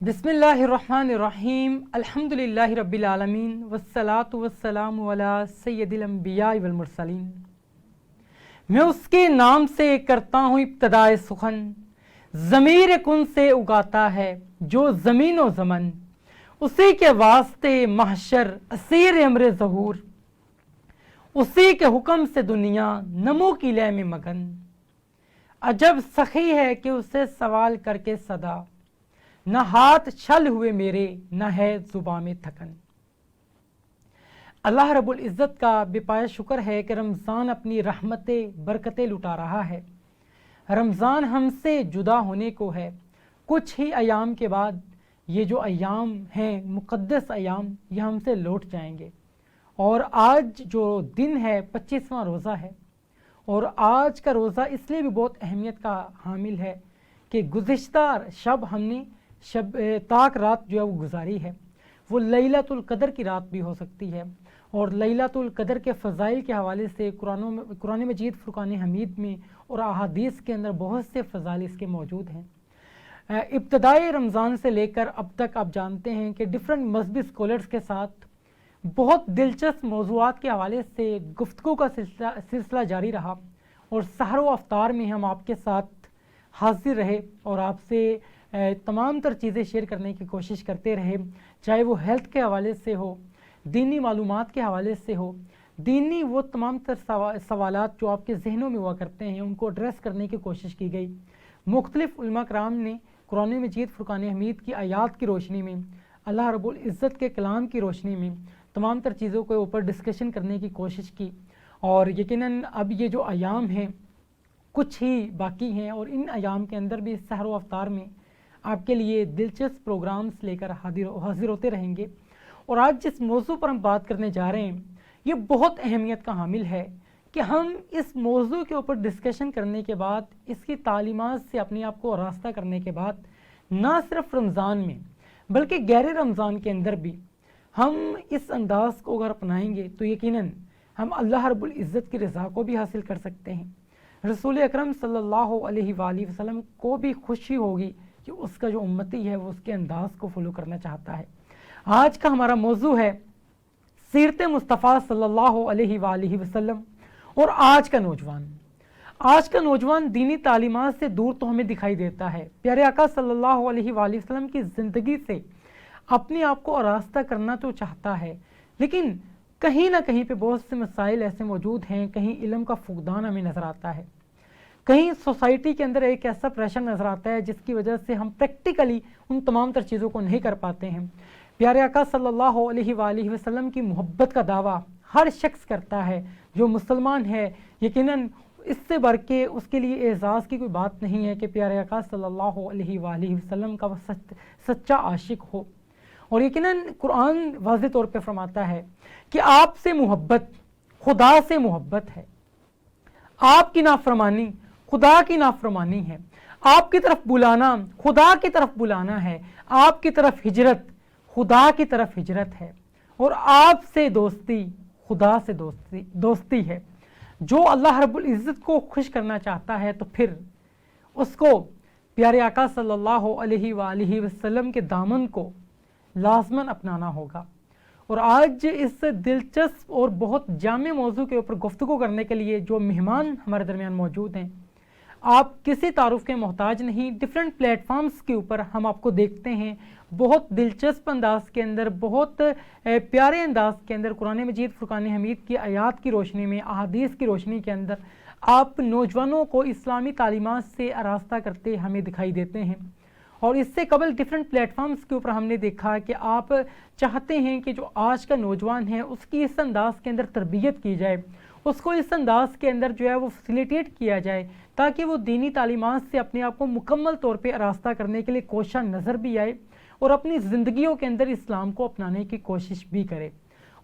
بسم اللہ الرحمن الرحیم الحمدللہ رب العالمین والصلاة والسلام علی سید الانبیاء والمرسلین۔ میں اس کے نام سے کرتا ہوں ابتدائے سخن، ضمیر کن سے اگاتا ہے جو زمین و زمن، اسی کے واسطے محشر اسیر امر ظہور، اسی کے حکم سے دنیا نمو کی لے میں مگن، عجب سخی ہے کہ اسے سوال کر کے صدا، نہ ہاتھ چھل ہوئے میرے نہ ہے زباں میں تھکن۔ اللہ رب العزت کا بے پایہ شکر ہے کہ رمضان اپنی رحمتیں برکتیں لٹا رہا ہے۔ رمضان ہم سے جدا ہونے کو ہے، کچھ ہی ایام کے بعد یہ جو ایام ہیں مقدس ایام یہ ہم سے لوٹ جائیں گے، اور آج جو دن ہے 25واں روزہ ہے، اور آج کا روزہ اس لیے بھی بہت اہمیت کا حامل ہے کہ گزشتہ شب ہم نے شب تاک رات جو ہے وہ گزاری ہے، وہ لیلۃ القدر کی رات بھی ہو سکتی ہے، اور لیلۃ القدر کے فضائل کے حوالے سے قرآن مجید فرقان حمید میں اور احادیث کے اندر بہت سے فضائل اس کے موجود ہیں۔ ابتدائی رمضان سے لے کر اب تک آپ جانتے ہیں کہ ڈفرینٹ مذہبی اسکالرز کے ساتھ بہت دلچسپ موضوعات کے حوالے سے گفتگو کا سلسلہ جاری رہا، اور سحر و افطار میں ہم آپ کے ساتھ حاضر رہے اور آپ سے تمام تر چیزیں شیئر کرنے کی کوشش کرتے رہے، چاہے وہ ہیلتھ کے حوالے سے ہو، دینی معلومات کے حوالے سے ہو، دینی وہ تمام تر سوالات جو آپ کے ذہنوں میں ہوا کرتے ہیں ان کو ایڈریس کرنے کی کوشش کی گئی۔ مختلف علماء کرام نے قرآن مجید فرقان حمید کی آیات کی روشنی میں، اللہ رب العزت کے کلام کی روشنی میں تمام تر چیزوں کے اوپر ڈسکشن کرنے کی کوشش کی، اور یقیناً اب یہ جو ایام ہیں کچھ ہی باقی ہیں، اور ان ایام کے اندر بھی سحر و افطار میں آپ کے لیے دلچسپ پروگرامز لے کر حاضر ہوتے رہیں گے۔ اور آج جس موضوع پر ہم بات کرنے جا رہے ہیں یہ بہت اہمیت کا حامل ہے کہ ہم اس موضوع کے اوپر ڈسکشن کرنے کے بعد، اس کی تعلیمات سے اپنے آپ کو آراستہ کرنے کے بعد، نہ صرف رمضان میں بلکہ غیر رمضان کے اندر بھی ہم اس انداز کو اگر اپنائیں گے تو یقیناً ہم اللہ رب العزت کی رضا کو بھی حاصل کر سکتے ہیں۔ رسول اکرم صلی اللہ علیہ وآلہ وسلم کو بھی خوشی ہوگی کہ اس کا جو امتی ہے وہ اس کے انداز کو فالو کرنا چاہتا ہے۔ آج کا ہمارا موضوع ہے سیرت مصطفیٰ صلی اللہ علیہ وآلہ وسلم اور آج کا نوجوان۔ آج کا نوجوان دینی تعلیمات سے دور تو ہمیں دکھائی دیتا ہے، پیارے آقا صلی اللہ علیہ وآلہ وسلم کی زندگی سے اپنے آپ کو آراستہ کرنا تو چاہتا ہے، لیکن کہیں نہ کہیں پہ بہت سے مسائل ایسے موجود ہیں، کہیں علم کا فقدان ہمیں نظر آتا ہے، کہیں سوسائٹی کے اندر ایک ایسا پریشر نظر آتا ہے جس کی وجہ سے ہم پریکٹیکلی ان تمام تر چیزوں کو نہیں کر پاتے ہیں۔ پیارے آقا صلی اللہ علیہ وآلہ وسلم کی محبت کا دعویٰ ہر شخص کرتا ہے جو مسلمان ہے، یقیناً اس سے بڑھ کے اس کے لیے اعزاز کی کوئی بات نہیں ہے کہ پیارے آقا صلی اللہ علیہ وآلہ وسلم کا وہ سچا عاشق ہو۔ اور یقیناً قرآن واضح طور پہ فرماتا ہے کہ آپ سے محبت خدا سے محبت ہے، آپ کی نافرمانی خدا کی نافرمانی ہے، آپ کی طرف بلانا خدا کی طرف بلانا ہے، آپ کی طرف ہجرت خدا کی طرف ہجرت ہے، اور آپ سے دوستی خدا سے دوستی ہے۔ جو اللہ رب العزت کو خوش کرنا چاہتا ہے تو پھر اس کو پیارے آقا صلی اللہ علیہ وآلہ وسلم کے دامن کو لازماً اپنانا ہوگا۔ اور آج اس دلچسپ اور بہت جامع موضوع کے اوپر گفتگو کرنے کے لیے جو مہمان ہمارے درمیان موجود ہیں، آپ کسی تعارف کے محتاج نہیں، ڈفرینٹ پلیٹ فارمز کے اوپر ہم آپ کو دیکھتے ہیں، بہت دلچسپ انداز کے اندر، بہت پیارے انداز کے اندر قرآن مجید فرقان حمید کی آیات کی روشنی میں، احادیث کی روشنی کے اندر آپ نوجوانوں کو اسلامی تعلیمات سے آراستہ کرتے ہمیں دکھائی دیتے ہیں۔ اور اس سے قبل ڈفرینٹ پلیٹ فارمز کے اوپر ہم نے دیکھا کہ آپ چاہتے ہیں کہ جو آج کا نوجوان ہے اس کی اس انداز کے اندر تربیت کی جائے، اس کو اس انداز کے اندر جو ہے وہ فیسیلیٹیٹ کیا جائے تاکہ وہ دینی تعلیمات سے اپنے آپ کو مکمل طور پہ آراستہ کرنے کے لیے کوشاں نظر بھی آئے اور اپنی زندگیوں کے اندر اسلام کو اپنانے کی کوشش بھی کرے۔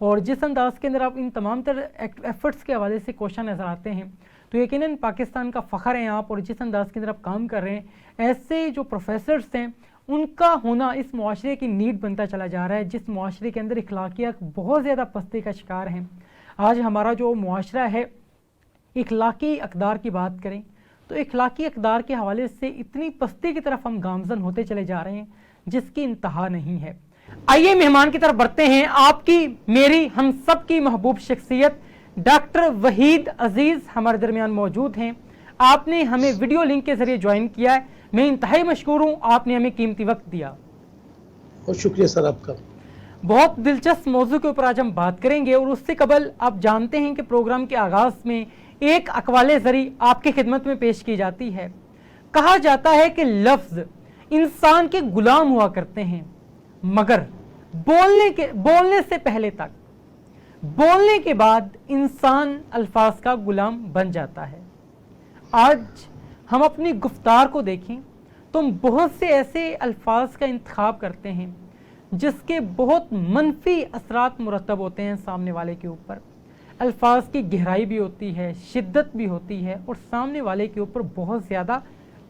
اور جس انداز کے اندر آپ ان تمام تر ایفرٹس کے حوالے سے کوشاں نظر آتے ہیں تو یقیناً پاکستان کا فخر ہیں آپ، اور جس انداز کے اندر آپ کام کر رہے ہیں ایسے جو پروفیسرز ہیں ان کا ہونا اس معاشرے کی نیڈ بنتا چلا جا رہا ہے، جس معاشرے کے اندر اخلاقیات بہت زیادہ پستی کا شکار ہیں۔ آج ہمارا جو معاشرہ ہے، اخلاقی اقدار کی بات کریں تو اخلاقی اقدار کے حوالے سے اتنی پستی کی طرف ہم گامزن ہوتے چلے جا رہے ہیں جس کی انتہا نہیں ہے۔ آئیے مہمان کی طرف بڑھتے ہیں۔ آپ کی، میری، ہم سب کی محبوب شخصیت ڈاکٹر وحید عزیز ہمارے درمیان موجود ہیں۔ آپ نے ہمیں ویڈیو لنک کے ذریعے جوائن کیا ہے، میں انتہائی مشکور ہوں، آپ نے ہمیں قیمتی وقت دیا۔ بہت شکریہ سر آپ کا۔ بہت دلچسپ موضوع کے اوپر آج ہم بات کریں گے، اور اس سے قبل آپ جانتے ہیں کہ پروگرام کے آغاز میں ایک اقوال زری آپ کی خدمت میں پیش کی جاتی ہے۔ کہا جاتا ہے کہ لفظ انسان کے غلام ہوا کرتے ہیں، مگر بولنے سے پہلے تک، بولنے کے بعد انسان الفاظ کا غلام بن جاتا ہے۔ آج ہم اپنی گفتار کو دیکھیں تو ہم بہت سے ایسے الفاظ کا انتخاب کرتے ہیں جس کے بہت منفی اثرات مرتب ہوتے ہیں سامنے والے کے اوپر۔ الفاظ کی گہرائی بھی ہوتی ہے، شدت بھی ہوتی ہے، اور سامنے والے کے اوپر بہت زیادہ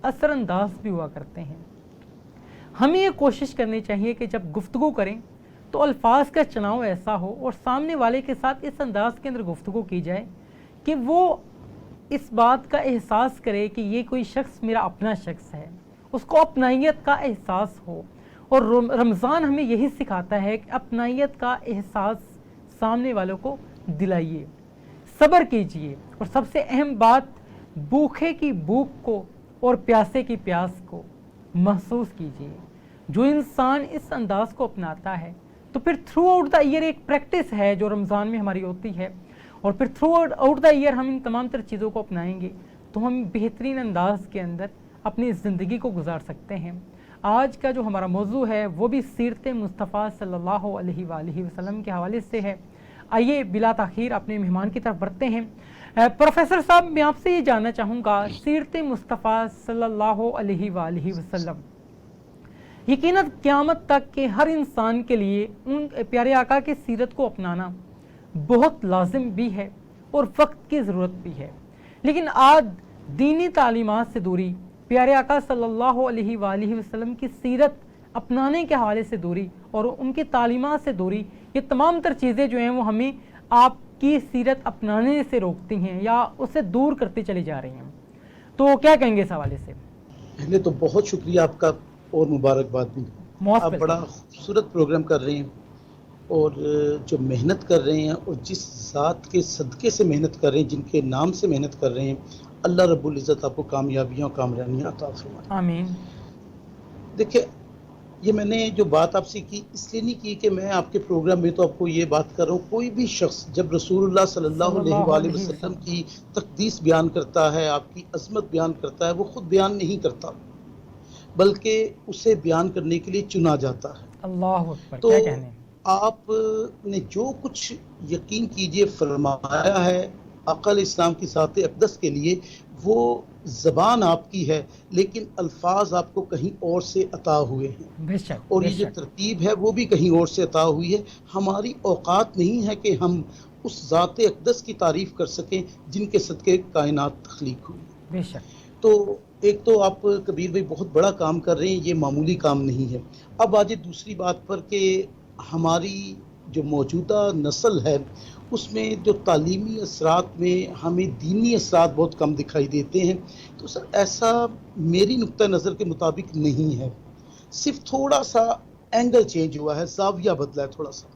اثر انداز بھی ہوا کرتے ہیں۔ ہمیں یہ کوشش کرنی چاہیے کہ جب گفتگو کریں تو الفاظ کا چناؤ ایسا ہو اور سامنے والے کے ساتھ اس انداز کے اندر گفتگو کی جائے کہ وہ اس بات کا احساس کرے کہ یہ کوئی شخص میرا اپنا شخص ہے، اس کو اپنائیت کا احساس ہو۔ اور رمضان ہمیں یہی سکھاتا ہے کہ اپنائیت کا احساس سامنے والوں کو دلائیے، صبر کیجئے، اور سب سے اہم بات، بھوکے کی بھوک کو اور پیاسے کی پیاس کو محسوس کیجئے۔ جو انسان اس انداز کو اپناتا ہے تو پھر تھرو آؤٹ دا ایئر ایک پریکٹس ہے جو رمضان میں ہماری ہوتی ہے، اور پھر تھرو آؤٹ دا ایئر ہم ان تمام تر چیزوں کو اپنائیں گے تو ہم بہترین انداز کے اندر اپنی زندگی کو گزار سکتے ہیں۔ آج کا جو ہمارا موضوع ہے وہ بھی سیرت مصطفیٰ صلی اللہ علیہ وآلہ وسلم کے حوالے سے ہے۔ آئیے بلا تاخیر اپنے مہمان کی طرف بڑھتے ہیں۔ پروفیسر صاحب، میں آپ سے یہ جاننا چاہوں گا، سیرت مصطفیٰ صلی اللہ علیہ وآلہ وسلم یقیناً قیامت تک کے ہر انسان کے لیے ان پیارے آقا کی سیرت کو اپنانا بہت لازم بھی ہے اور وقت کی ضرورت بھی ہے، لیکن آج دینی تعلیمات سے دوری، پیارے آقا صلی اللہ علیہ وآلہ وسلم کی سیرت اپنانے کے حوالے سے دوری اور ان کی تعلیمات سے دوری، یہ تمام تر چیزیں جو ہیں وہ ہمیں آپ کی سیرت اپنانے سے روکتی ہیں یا اسے دور کرتے چلی جا رہی ہیں، تو کیا کہیں گے اس حوالے سے؟ پہلے تو بہت شکریہ آپ کا اور مبارکباد بھی۔ آپ بڑا خوبصورت پروگرام کر رہے ہیں، اور جو محنت کر رہے ہیں اور جس ذات کے صدقے سے محنت کر رہے ہیں، جن کے نام سے محنت کر رہے ہیں، اللہ رب العزت آپ کو کامیابیاں اور کامیابیاں عطا فرمائے۔ آمین۔ دیکھیں، یہ میں نے جو بات آپ سے کی اس لیے نہیں کی کہ میں آپ کے پروگرام میں تو آپ کو یہ بات کر رہا ہوں، کوئی بھی شخص جب رسول اللہ صلی اللہ علیہ وآلہ وسلم کی تقدیس بیان کرتا ہے، آپ کی عظمت بیان کرتا ہے، وہ خود بیان نہیں کرتا بلکہ اسے بیان کرنے کے لیے چنا جاتا ہے۔ اللہ اکبر، تو کیا کہنے؟ آپ نے جو کچھ یقین کیجئے فرمایا ہے آقا علیہ السلام کی ذات اقدس کے لیے، وہ زبان آپ کی ہے لیکن الفاظ آپ کو کہیں اور سے عطا ہوئے ہیں، بے شک، اور یہ جو ترتیب ہے وہ بھی کہیں اور سے عطا ہوئی ہے۔ ہماری اوقات نہیں ہے کہ ہم اس ذات اقدس کی تعریف کر سکیں جن کے صدقے کائنات تخلیق ہوئی۔ بے شک۔ تو ایک تو آپ کبیر بھائی بہت بڑا کام کر رہے ہیں، یہ معمولی کام نہیں ہے۔ اب آج دوسری بات پر کہ ہماری جو موجودہ نسل ہے اس میں جو تعلیمی اثرات میں ہمیں دینی اثرات بہت کم دکھائی دیتے ہیں، تو سر ایسا میری نقطہ نظر کے مطابق نہیں ہے، صرف تھوڑا سا اینگل چینج ہوا ہے، زاویہ بدلا ہے تھوڑا سا۔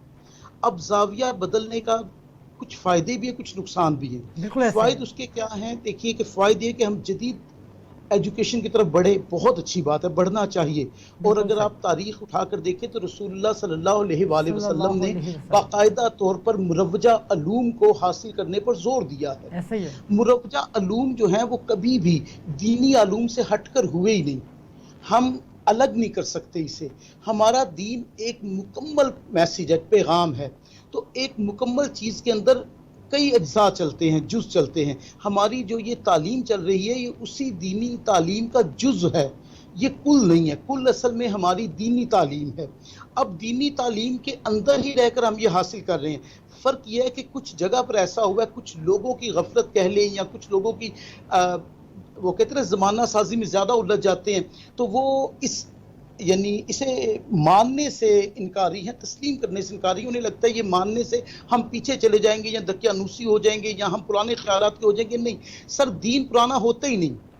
اب زاویہ بدلنے کا کچھ فائدے بھی ہیں، کچھ نقصان بھی ہیں۔ فوائد اس کے کیا ہیں؟ دیکھیے کہ فائدے یہ کہ ہم جدید ایجوکیشن کی طرف بڑھے، بہت اچھی بات ہے، بڑھنا چاہیے۔ اور اگر آپ تاریخ اٹھا کر دیکھیں تو رسول اللہ صلی اللہ علیہ وآلہ وسلم نے باقاعدہ طور پر مروجہ علوم کو حاصل کرنے پر زور دیا ہے۔ ایسا ہی ہے، مروجہ علوم جو ہیں وہ کبھی بھی دینی علوم سے ہٹ کر ہوئے ہی نہیں، ہم الگ نہیں کر سکتے اسے۔ ہمارا دین ایک مکمل میسیج ہے، پیغام ہے، تو ایک مکمل چیز کے اندر کئی اجزاء چلتے ہیں، جز چلتے ہیں۔ ہماری جو یہ تعلیم چل رہی ہے یہ اسی دینی تعلیم کا جز ہے، یہ کل نہیں ہے۔ کل اصل میں ہماری دینی تعلیم ہے۔ اب دینی تعلیم کے اندر ہی رہ کر ہم یہ حاصل کر رہے ہیں۔ فرق یہ ہے کہ کچھ جگہ پر ایسا ہوا ہے، کچھ لوگوں کی غفلت کہہ لیں یا کچھ لوگوں کی وہ کہتے ہیں زمانہ سازی میں زیادہ الجھ جاتے ہیں، تو وہ اسے ماننے سے انکاری ہیں، تسلیم کرنے سے انکاری۔ انہیں لگتا ہے یہ ماننے سے ہم پیچھے چلے جائیں گے یا دقیانوسی ہو جائیں گے یا ہم پرانے خیالات کے ہو جائیں گے۔ نہیں سر، دین پرانا ہوتا ہی نہیں،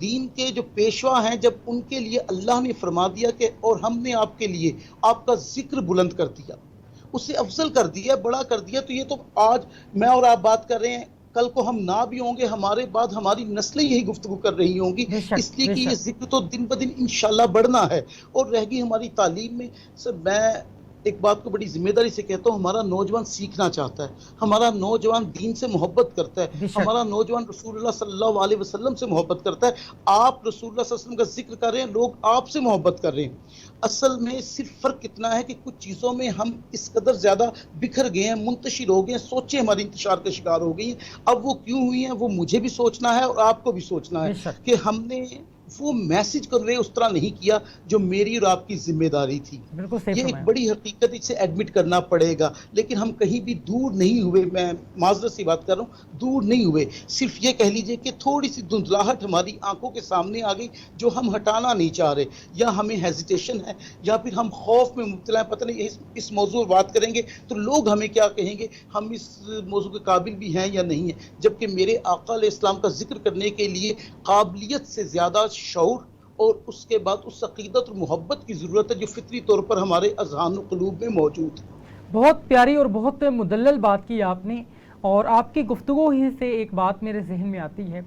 دین کے جو پیشوا ہیں جب ان کے لیے اللہ نے فرما دیا کہ اور ہم نے آپ کے لیے آپ کا ذکر بلند کر دیا، اسے افضل کر دیا، بڑا کر دیا، تو یہ تو آج میں اور آپ بات کر رہے ہیں، کل کو ہم نہ بھی ہوں گے، ہمارے بعد ہماری نسلیں یہی گفتگو کر رہی ہوں گی، بے شک اس لیے بے کہ یہ شک ذکر تو دن بدن انشاءاللہ بڑھنا ہے۔ اور رہ گئی ہماری تعلیم میں، سر میں ایک بات کو بڑی ذمہ داری سے کہتا ہوں، ہمارا نوجوان سیکھنا چاہتا ہے، ہمارا نوجوان دین سے محبت کرتا ہے، بے شک ہمارا نوجوان رسول اللہ صلی اللہ علیہ وسلم سے محبت کرتا ہے۔ آپ رسول اللہ صلی اللہ علیہ وسلم کا ذکر کر رہے ہیں، لوگ آپ سے محبت کر رہے ہیں۔ اصل میں صرف فرق کتنا ہے کہ کچھ چیزوں میں ہم اس قدر زیادہ بکھر گئے ہیں، منتشر ہو گئے ہیں، سوچیں ہماری انتشار کا شکار ہو گئی ہیں۔ اب وہ کیوں ہوئی ہیں وہ مجھے بھی سوچنا ہے اور آپ کو بھی سوچنا ہے بے شک کہ ہم نے وہ میسج کنوے اس طرح نہیں کیا جو میری اور آپ کی ذمہ داری تھی۔ بالکل صحیح یہ ایک فرمایا۔ بڑی حقیقت، اسے ایڈمٹ کرنا پڑے گا، لیکن ہم کہیں بھی دور نہیں ہوئے، میں معذرت سے بات کر رہا ہوں، دور نہیں ہوئے۔ صرف یہ کہہ لیجئے کہ تھوڑی سی دھندلاہٹ ہماری آنکھوں کے سامنے آ گئی جو ہم ہٹانا نہیں چاہ رہے، یا ہمیں ہیزیٹیشن ہے، یا پھر ہم خوف میں مبتلا ہیں، پتہ نہیں اس موضوع پر بات کریں گے تو لوگ ہمیں کیا کہیں گے، ہم اس موضوع کے قابل بھی ہیں یا نہیں ہیں، جبکہ میرے آقا علیہ السلام کا ذکر کرنے کے لیے قابلیت سے زیادہ شعور اور اس کے بعد اس عقیدت اور محبت کی ضرورت ہے جو فطری طور پر ہمارے اذہان و قلوب میں موجود ہے۔ بہت پیاری اور بہت مدلل بات کی آپ نے، اور آپ کی گفتگو ہی سے ایک بات میرے ذہن میں آتی ہے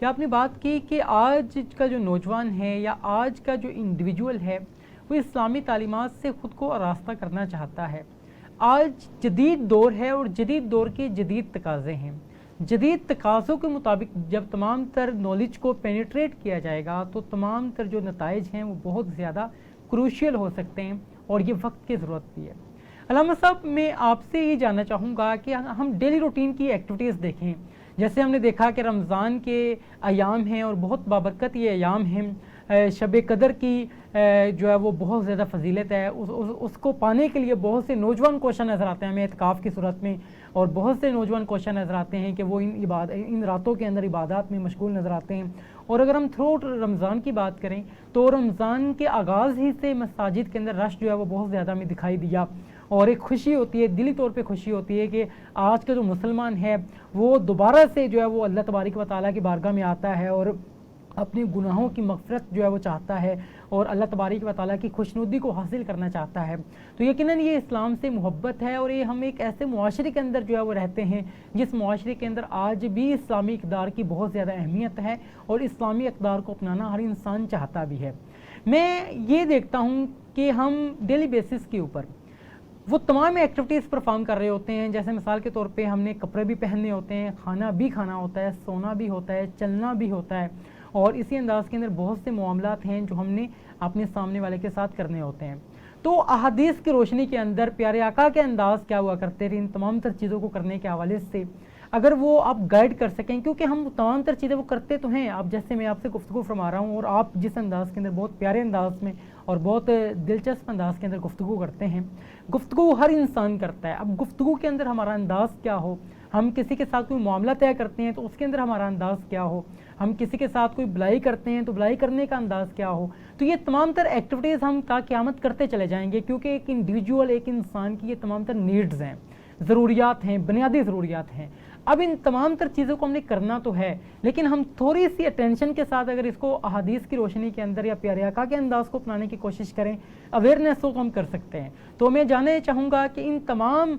کہ آپ نے بات کی کہ آج کا جو نوجوان ہے یا آج کا جو انڈیویجول ہے وہ اسلامی تعلیمات سے خود کو آراستہ کرنا چاہتا ہے۔ آج جدید دور ہے اور جدید دور کے جدید تقاضے ہیں۔ جدید تقاضوں کے مطابق جب تمام تر نالج کو پینیٹریٹ کیا جائے گا تو تمام تر جو نتائج ہیں وہ بہت زیادہ کروشیل ہو سکتے ہیں، اور یہ وقت کی ضرورت بھی ہے۔ علامہ صاحب، میں آپ سے یہ جاننا چاہوں گا کہ ہم ڈیلی روٹین کی ایکٹیویٹیز دیکھیں، جیسے ہم نے دیکھا کہ رمضان کے ایام ہیں اور بہت بابرکت یہ ایام ہیں، شب قدر کی جو ہے وہ بہت زیادہ فضیلت ہے، اس کو پانے کے لیے بہت سے نوجوان کوشاں نظر آتے ہیں ہمیں اعتکاف کی صورت میں، اور بہت سے نوجوان کوشاں نظر آتے ہیں کہ وہ ان راتوں کے اندر عبادات میں مشغول نظر آتے ہیں۔ اور اگر ہم تھرو رمضان کی بات کریں تو رمضان کے آغاز ہی سے مساجد کے اندر رش جو ہے وہ بہت زیادہ ہمیں دکھائی دیا، اور ایک خوشی ہوتی ہے، دلی طور پہ خوشی ہوتی ہے کہ آج کا جو مسلمان ہے وہ دوبارہ سے جو ہے وہ اللہ تبارک و تعالیٰ کی بارگاہ میں آتا ہے اور اپنے گناہوں کی مغفرت جو ہے وہ چاہتا ہے اور اللہ تبارک و تعالیٰ کی خوشنودی کو حاصل کرنا چاہتا ہے۔ تو یقیناً یہ اسلام سے محبت ہے، اور یہ ہم ایک ایسے معاشرے کے اندر جو ہے وہ رہتے ہیں جس معاشرے کے اندر آج بھی اسلامی اقدار کی بہت زیادہ اہمیت ہے، اور اسلامی اقدار کو اپنانا ہر انسان چاہتا بھی ہے۔ میں یہ دیکھتا ہوں کہ ہم ڈیلی بیسس کے اوپر وہ تمام ایکٹیویٹیز پرفارم کر رہے ہوتے ہیں، جیسے مثال کے طور پہ ہم نے کپڑے بھی پہننے ہوتے ہیں، کھانا بھی کھانا ہوتا ہے، سونا بھی ہوتا ہے، چلنا بھی ہوتا ہے، اور اسی انداز کے اندر بہت سے معاملات ہیں جو ہم نے اپنے سامنے والے کے ساتھ کرنے ہوتے ہیں۔ تو احادیث کی روشنی کے اندر پیارے آقا کے انداز کیا ہوا کرتے تھے ان تمام تر چیزوں کو کرنے کے حوالے سے، اگر وہ آپ گائیڈ کر سکیں، کیونکہ ہم تمام تر چیزیں وہ کرتے تو ہیں، آپ جیسے میں آپ سے گفتگو فرما رہا ہوں اور آپ جس انداز کے اندر بہت پیارے انداز میں اور بہت دلچسپ انداز کے اندر گفتگو کرتے ہیں، گفتگو ہر انسان کرتا ہے، اب گفتگو کے اندر ہمارا انداز کیا ہو، ہم کسی کے ساتھ کوئی معاملہ طے کرتے ہیں تو اس کے اندر ہمارا انداز کیا ہو، ہم کسی کے ساتھ کوئی بلائی کرتے ہیں تو بلائی کرنے کا انداز کیا ہو، تو یہ تمام تر ایکٹیویٹیز ہم تا قیامت کرتے چلے جائیں گے، کیونکہ ایک انڈیویجول، ایک انسان کی یہ تمام تر نیڈز ہیں، ضروریات ہیں، بنیادی ضروریات ہیں۔ اب ان تمام تر چیزوں کو ہم نے کرنا تو ہے، لیکن ہم تھوڑی سی اٹینشن کے ساتھ اگر اس کو احادیث کی روشنی کے اندر یا پیارے آقا کے انداز کو اپنانے کی کوشش کریں، اویئرنیس کو ہم کر سکتے ہیں۔ تو میں جاننا چاہوں گا کہ ان تمام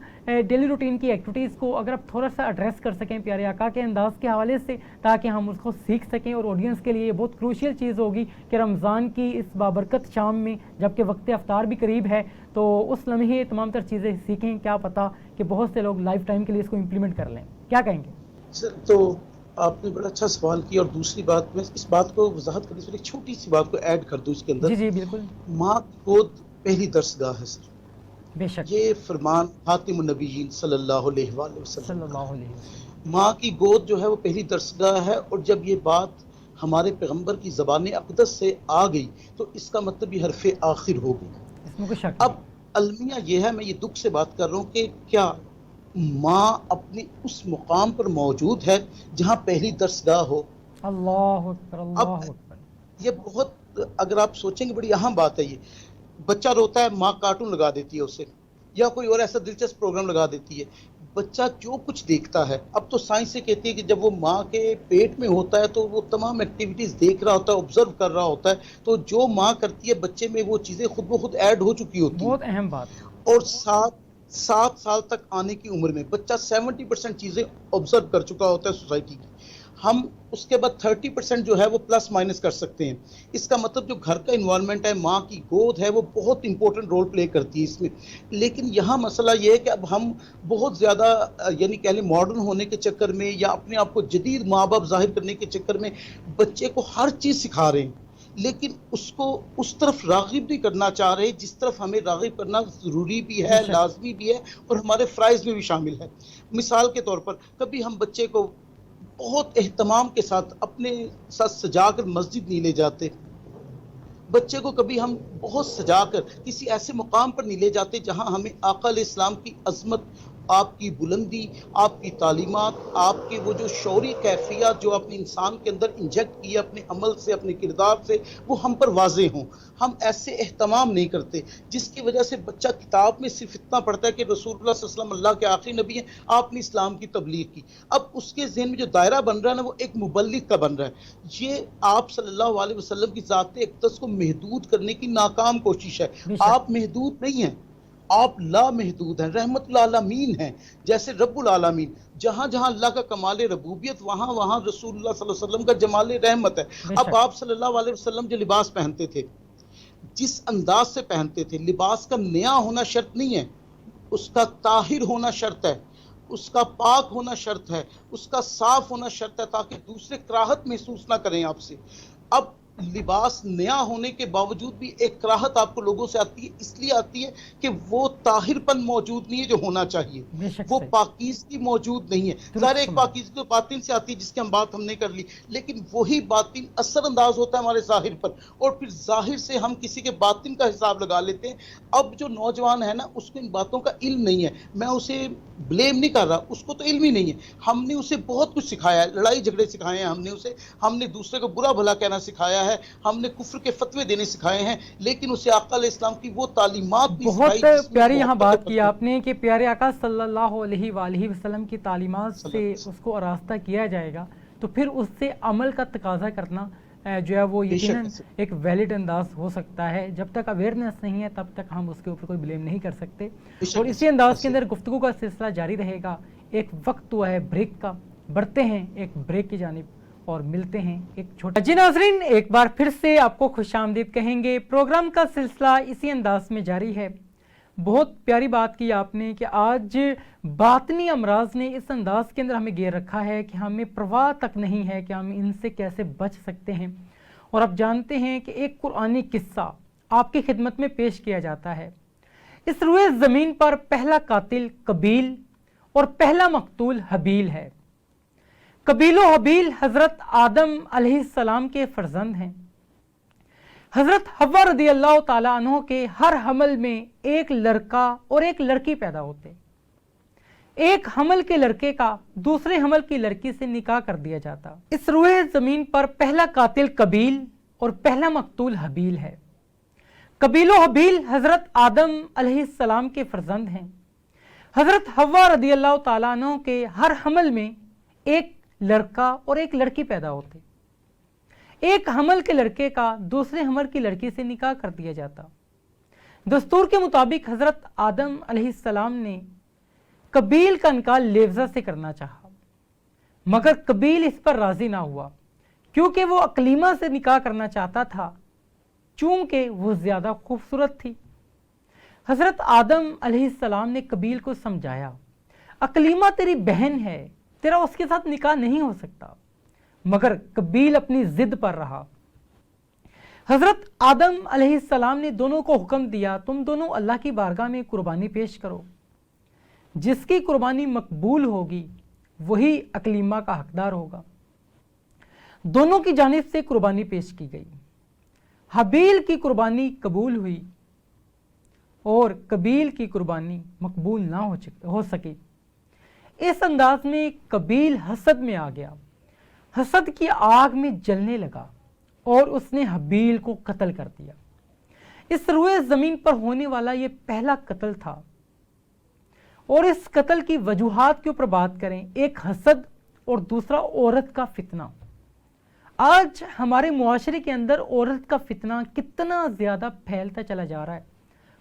ڈیلی روٹین کی ایکٹیویٹیز کو اگر آپ تھوڑا سا ایڈریس کر سکیں پیارے آقا کے انداز کے حوالے سے، تاکہ ہم اس کو سیکھ سکیں، اور آڈینس کے لیے یہ بہت کروشیل چیز ہوگی کہ رمضان کی اس بابرکت شام میں جبکہ وقت افطار بھی قریب ہے تو اس لمحے تمام تر چیزیں سیکھیں، کیا پتہ کہ بہت سے لوگ لائف ٹائم کے لیے اس کو امپلیمنٹ کر لیں۔ کیا کہیں گے؟ سر، تو آپ نے بڑا اچھا سوال کیا، اور دوسری بات میں اس بات کو وضاحت کرنے سے ایک چھوٹی سی بات کو ایڈ کر دوں اس کے اندر۔ جی جی بالکل، ماں کی گود پہلی درسگاہ ہے سر، بے شک، یہ فرمان خاتم النبیین صلی اللہ علیہ وآلہ وسلم صلی کا اللہ ہے۔ علیہ وسلم۔ ماں کی گود جو ہے وہ پہلی درسگاہ ہے، اور جب یہ بات ہمارے پیغمبر کی زبان اقدس سے آ گئی تو اس کا مطلب یہ حرف آخر ہو گئی۔ اس میں کوئی شک اب نہیں۔ المیہ یہ ہے، میں یہ دکھ سے بات کر رہا ہوں کہ کیا ماں اپنی اس مقام پر موجود ہے جہاں پہلی درسگاہ ہو؟ اللہ اکبر، اب اللہ اکبر۔ یہ بہت، اگر آپ سوچیں گے بڑی اہم بات ہے یہ۔ بچہ روتا ہے، ماں کارٹون لگا دیتی ہے اسے، یا کوئی اور ایسا دلچسپ پروگرام لگا دیتی ہے۔ بچہ جو کچھ دیکھتا ہے، اب تو سائنس سے کہتی ہے کہ جب وہ ماں کے پیٹ میں ہوتا ہے تو وہ تمام ایکٹیویٹیز دیکھ رہا ہوتا ہے، آبزرو کر رہا ہوتا ہے، تو جو ماں کرتی ہے بچے میں وہ چیزیں خود بخود ایڈ ہو چکی ہوتی بہت ہیں۔ اہم بات۔ اور سات سال تک آنے کی عمر میں بچہ 70% چیزیں آبزرو کر چکا ہوتا ہے سوسائٹی کی۔ ہم اس کے بعد 30% جو ہے وہ پلس مائنس کر سکتے ہیں۔ اس کا مطلب جو گھر کا انوائرمنٹ ہے، ماں کی گود ہے، وہ بہت امپورٹنٹ رول پلے کرتی ہے اس میں۔ لیکن یہاں مسئلہ یہ ہے کہ اب ہم بہت زیادہ یعنی کہہ لیں ماڈرن ہونے کے چکر میں یا اپنے آپ کو جدید ماں باپ ظاہر کرنے کے چکر میں بچے کو ہر چیز سکھا رہے ہیں، لیکن اس کو اس طرف راغب نہیں کرنا چاہ رہے جس طرف ہمیں راغب کرنا ضروری بھی بے ہے، شک۔ لازمی بھی ہے اور ہمارے فرائض میں بھی شامل ہے۔ مثال کے طور پر کبھی ہم بچے کو بہت اہتمام کے ساتھ اپنے ساتھ سجا کر مسجد نہیں لے جاتے، بچے کو کبھی ہم بہت سجا کر کسی ایسے مقام پر نہیں لے جاتے جہاں ہمیں آقا علیہ السلام کی عظمت، آپ کی بلندی، آپ کی تعلیمات، آپ کی وہ جو شعوری کیفیات جو اپنے انسان کے اندر انجیکٹ کی ہے اپنے عمل سے، اپنے کردار سے، وہ ہم پر واضح ہوں۔ ہم ایسے اہتمام نہیں کرتے جس کی وجہ سے بچہ کتاب میں صرف اتنا پڑھتا ہے کہ رسول اللہ صلی اللہ علیہ وسلم اللہ کے آخری نبی ہیں، آپ نے اسلام کی تبلیغ کی۔ اب اس کے ذہن میں جو دائرہ بن رہا ہے نا وہ ایک مبلغ کا بن رہا ہے۔ یہ آپ صلی اللہ علیہ وسلم کی ذات اقدس کو محدود کرنے کی ناکام کوشش ہے۔ بے شک۔ آپ محدود نہیں ہیں، آپ لا محدود ہیں، رحمت العالمین ہیں، جیسے رب العالمین۔ جہاں جہاں اللہ کا کمال ربوبیت، وہاں وہاں رسول اللہ صلی اللہ علیہ وسلم کا جمال رحمت ہے۔ بے اب شک۔ آپ صلی اللہ علیہ وسلم جو لباس پہنتے تھے، جس انداز سے پہنتے تھے، لباس کا نیا ہونا شرط نہیں ہے، اس کا طاہر ہونا شرط ہے، اس کا پاک ہونا شرط ہے، اس کا صاف ہونا شرط ہے، تاکہ دوسرے کراہت محسوس نہ کریں آپ سے۔ اب لباس نیا ہونے کے باوجود بھی ایک کراہت آپ کو لوگوں سے آتی ہے، اس لیے آتی ہے کہ وہ طاہر پن موجود نہیں ہے جو ہونا چاہیے، بے شک وہ صحیح۔ پاکیزگی موجود نہیں ہے۔ ظاہر درست ایک فرمایا۔ پاکیزگی تو باطن سے آتی ہے جس کی ہم بات ہم نے کر لی، لیکن وہی باطن اثر انداز ہوتا ہے ہمارے ظاہر پر، اور پھر ظاہر سے ہم کسی کے باطن کا حساب لگا لیتے ہیں۔ اب جو نوجوان ہے نا، اس کو ان باتوں کا علم نہیں ہے، میں اسے بلیم نہیں کر رہا، اس کو تو علم ہی نہیں ہے۔ ہم نے اسے بہت کچھ سکھایا ہے، لڑائی جھگڑے سکھائے ہیں ہم نے دوسرے کو برا بھلا کہنا سکھایا ہے، ہم نے کفر کے فتوے دینے سکھائے ہیں، لیکن اسے آقا علیہ السلام کی وہ تعلیمات نہیں بہت سکھائی جس میں پیاری یہاں محبت بات کی اور آپ نے کہ پیارے آقا صلی اللہ علیہ وآلہ وسلم کی تعلیمات صلی سے اللہ علیہ اس کو آراستہ کیا جائے گا تو پھر اس سے عمل کا تقاضا کرنا جو ہے وہ بے یقیناً شک ایک ویلڈ انداز ہو سکتا ہے۔ جب تک اویئرنیس نہیں ہے تب تک ہم اس کے اوپر کوئی بلیم نہیں کر سکتے، بے اور شک اسی انداز کے ایسے اندر گفتگو کا سلسلہ جاری رہے گا۔ ایک وقت ہوا ہے بریک کا، بڑھتے ہیں ایک بریک کی جانب اور ملتے ہیں ایک چھوٹا۔ جی ناظرین، ایک بار پھر سے آپ کو خوش آمدید کہیں گے۔ پروگرام کا سلسلہ اسی انداز میں جاری ہے۔ بہت پیاری بات کی آپ نے کہ آج باطنی امراض نے اس انداز کے اندر ہمیں گھیر رکھا ہے کہ ہمیں پرواہ تک نہیں ہے کہ ہم ان سے کیسے بچ سکتے ہیں، اور آپ جانتے ہیں کہ ایک قرآنی قصہ آپ کی خدمت میں پیش کیا جاتا ہے۔ اس روئے زمین پر پہلا قاتل قابیل اور پہلا مقتول حابیل ہے۔ قابیل و حابیل حضرت آدم علیہ السلام کے فرزند ہیں۔ حضرت حوا رضی اللہ تعالیٰ عنہ کے ہر حمل میں ایک لڑکا اور ایک لڑکی پیدا ہوتے۔ ایک حمل کے لڑکے کا دوسرے حمل کی لڑکی سے نکاح کر دیا جاتا۔ اس روئے زمین پر پہلا قاتل قابیل اور پہلا مقتول حابیل ہے۔ قابیل و حابیل حضرت آدم علیہ السلام کے فرزند ہیں۔ حضرت حوا رضی اللہ تعالیٰ عنہ کے ہر حمل میں ایک لڑکا اور ایک لڑکی پیدا ہوتے۔ ایک حمل کے لڑکے کا دوسرے حمل کی لڑکی سے نکاح کر دیا جاتا۔ دستور کے مطابق حضرت آدم علیہ السلام نے قابیل کا نکاح لیوزہ سے کرنا چاہا، مگر قابیل اس پر راضی نہ ہوا کیونکہ وہ اقلیمہ سے نکاح کرنا چاہتا تھا، چونکہ وہ زیادہ خوبصورت تھی۔ حضرت آدم علیہ السلام نے قابیل کو سمجھایا، اقلیمہ تیری بہن ہے، تیرا اس کے ساتھ نکاح نہیں ہو سکتا، مگر قابیل اپنی ضد پر رہا۔ حضرت آدم علیہ السلام نے دونوں کو حکم دیا، تم دونوں اللہ کی بارگاہ میں قربانی پیش کرو، جس کی قربانی مقبول ہوگی وہی اقلیمہ کا حقدار ہوگا۔ دونوں کی جانب سے قربانی پیش کی گئی۔ حابیل کی قربانی قبول ہوئی اور قابیل کی قربانی مقبول نہ ہو سکی۔ اس انداز میں قابیل حسد میں آ گیا، حسد کی آگ میں جلنے لگا اور اس نے حابیل کو قتل کر دیا۔ اس روئے زمین پر ہونے والا یہ پہلا قتل تھا، اور اس قتل کی وجوہات کے اوپر بات کریں، ایک حسد اور دوسرا عورت کا فتنہ۔ آج ہمارے معاشرے کے اندر عورت کا فتنہ کتنا زیادہ پھیلتا چلا جا رہا ہے،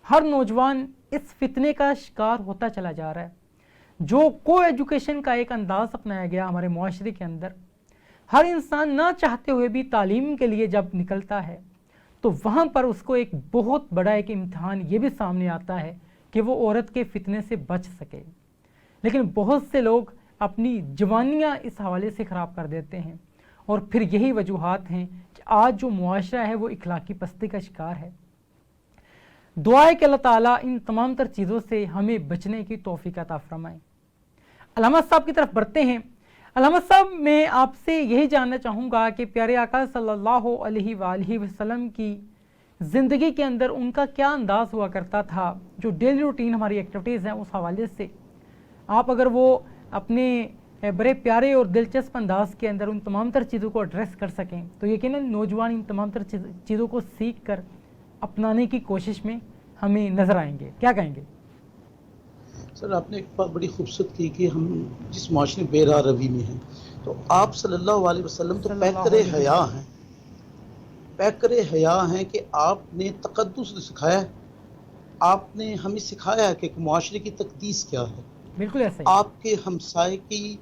ہر نوجوان اس فتنے کا شکار ہوتا چلا جا رہا ہے۔ جو کو ایجوکیشن کا ایک انداز اپنایا گیا ہمارے معاشرے کے اندر، ہر انسان نہ چاہتے ہوئے بھی تعلیم کے لیے جب نکلتا ہے تو وہاں پر اس کو ایک بہت بڑا ایک امتحان یہ بھی سامنے آتا ہے کہ وہ عورت کے فتنے سے بچ سکے، لیکن بہت سے لوگ اپنی جوانیاں اس حوالے سے خراب کر دیتے ہیں، اور پھر یہی وجوہات ہیں کہ آج جو معاشرہ ہے وہ اخلاقی پستی کا شکار ہے۔ دعا ہے کہ اللہ تعالیٰ ان تمام تر چیزوں سے ہمیں بچنے کی توفیق عطا فرمائے۔ علامہ صاحب کی طرف بڑھتے ہیں۔ علامہ صاحب، میں آپ سے یہی جاننا چاہوں گا کہ پیارے آقا صلی اللہ علیہ وآلہ وسلم کی زندگی کے اندر ان کا کیا انداز ہوا کرتا تھا، جو ڈیلی روٹین ہماری ایکٹیویٹیز ہیں اس حوالے سے آپ اگر وہ اپنے بڑے پیارے اور دلچسپ انداز کے اندر ان تمام تر چیزوں کو ایڈریس کر سکیں تو یقیناً نوجوان ان تمام تر چیزوں کو سیکھ کر اپنانے کی کوشش میں ہمیں نظر آئیں گے۔ کیا کہیں گے؟ سر، آپ نے ایک بات بڑی خوبصورت کی کہ ہم جس معاشرے بے راہ روی میں ہیں، تو آپ صلی اللہ علیہ وسلم تو پیکر حیا ہیں، پیکر حیا ہیں کہ آپ نے تقدس سکھایا ہے، آپ نے ہمیں سکھایا ہے کہ معاشرے کی تقدیس کیا ہے، بالکل ایسا ہی۔ آپ کے ہمسائے کی